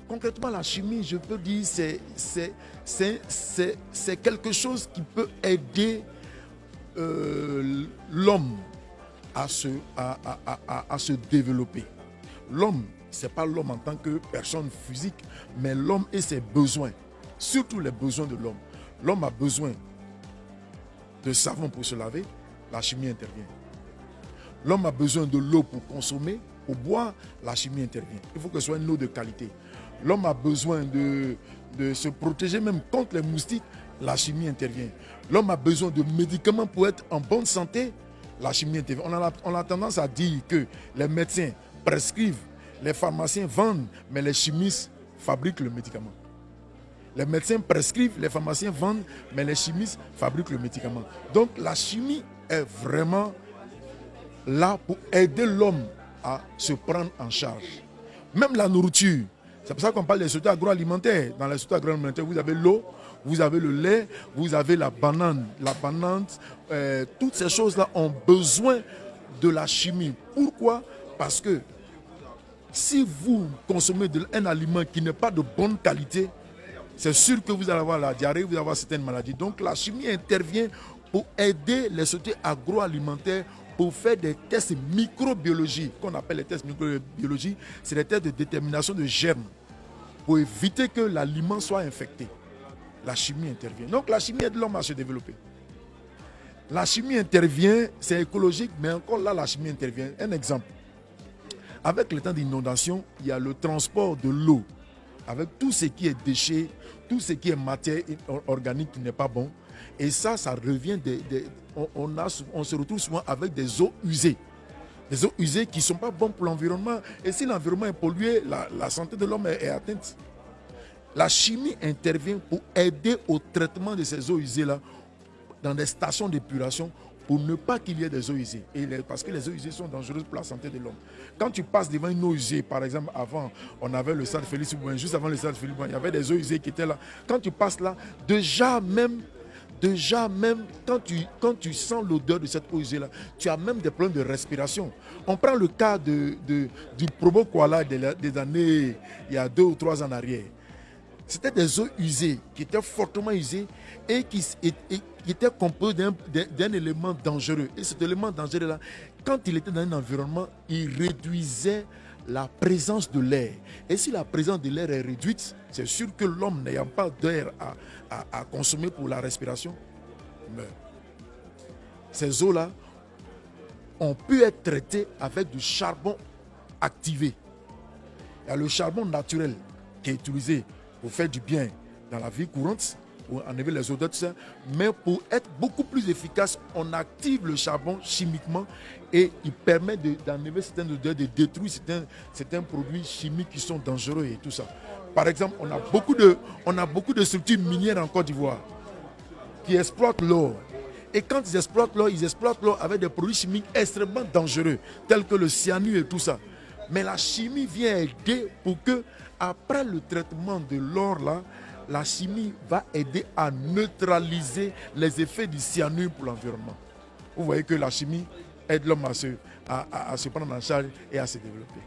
concrètement, la chimie, je peux dire, c'est quelque chose qui peut aider l'homme à se développer. L'homme, ce n'est pas l'homme en tant que personne physique, mais l'homme et ses besoins, surtout les besoins de l'homme. L'homme a besoin de savon pour se laver, la chimie intervient. L'homme a besoin de l'eau pour consommer, pour boire, la chimie intervient. Il faut que ce soit une eau de qualité. L'homme a besoin de se protéger même contre les moustiques, la chimie intervient. L'homme a besoin de médicaments pour être en bonne santé, la chimie intervient. On a tendance à dire que les médecins prescrivent, les pharmaciens vendent, mais les chimistes fabriquent le médicament. Les médecins prescrivent, les pharmaciens vendent, mais les chimistes fabriquent le médicament. Donc la chimie est vraiment là pour aider l'homme à se prendre en charge. Même la nourriture. C'est pour ça qu'on parle des sociétés agroalimentaires. Dans les sociétés agroalimentaires, vous avez l'eau, vous avez le lait, vous avez la banane. La banane, toutes ces choses-là ont besoin de la chimie. Pourquoi? Parce que si vous consommez un aliment qui n'est pas de bonne qualité, c'est sûr que vous allez avoir la diarrhée, vous allez avoir certaines maladies. Donc la chimie intervient pour aider les sociétés agroalimentaires pour faire des tests microbiologiques, qu'on appelle les tests microbiologiques. C'est des tests de détermination de germes pour éviter que l'aliment soit infecté. La chimie intervient. Donc la chimie aide l'homme à se développer. La chimie intervient, c'est écologique, mais encore là, la chimie intervient. Un exemple. Avec le temps d'inondation, il y a le transport de l'eau. Avec tout ce qui est déchets, tout ce qui est matière organique qui n'est pas bon. Et ça revient on se retrouve souvent avec des eaux usées. Des eaux usées qui ne sont pas bonnes pour l'environnement. Et si l'environnement est pollué, la santé de l'homme est atteinte. La chimie intervient pour aider au traitement de ces eaux usées-là dans des stations d'épuration pour ne pas qu'il y ait des eaux usées. Parce que les eaux usées sont dangereuses pour la santé de l'homme. Quand tu passes devant une eau usée, par exemple, avant, on avait le stade Félix Houphouët, juste avant le stade Félix Houphouët, il y avait des eaux usées qui étaient là. Quand tu passes là, déjà même, quand tu sens l'odeur de cette eau usée-là, tu as même des problèmes de respiration. On prend le cas du Probo Koala des années, il y a 2 ou 3 ans en arrière. C'était des eaux usées, qui étaient fortement usées et qui étaient composées d'un élément dangereux. Et cet élément dangereux-là, quand il était dans un environnement, il réduisait la présence de l'air. Et si la présence de l'air est réduite, c'est sûr que l'homme n'ayant pas d'air à consommer pour la respiration meurt. Ces eaux-là ont pu être traitées avec du charbon activé. Il y a le charbon naturel qui est utilisé pour faire du bien dans la vie courante, pour enlever les odeurs, tout ça. Mais pour être beaucoup plus efficace, on active le charbon chimiquement et il permet d'enlever certaines odeurs, de détruire certains produits chimiques qui sont dangereux et tout ça. Par exemple, on a beaucoup de structures minières en Côte d'Ivoire qui exploitent l'or. Et quand ils exploitent l'or avec des produits chimiques extrêmement dangereux, tels que le cyanure et tout ça. Mais la chimie vient aider pour que, après le traitement de l'or là, la chimie va aider à neutraliser les effets du cyanure pour l'environnement. Vous voyez que la chimie aide l'homme à se prendre en charge et à se développer.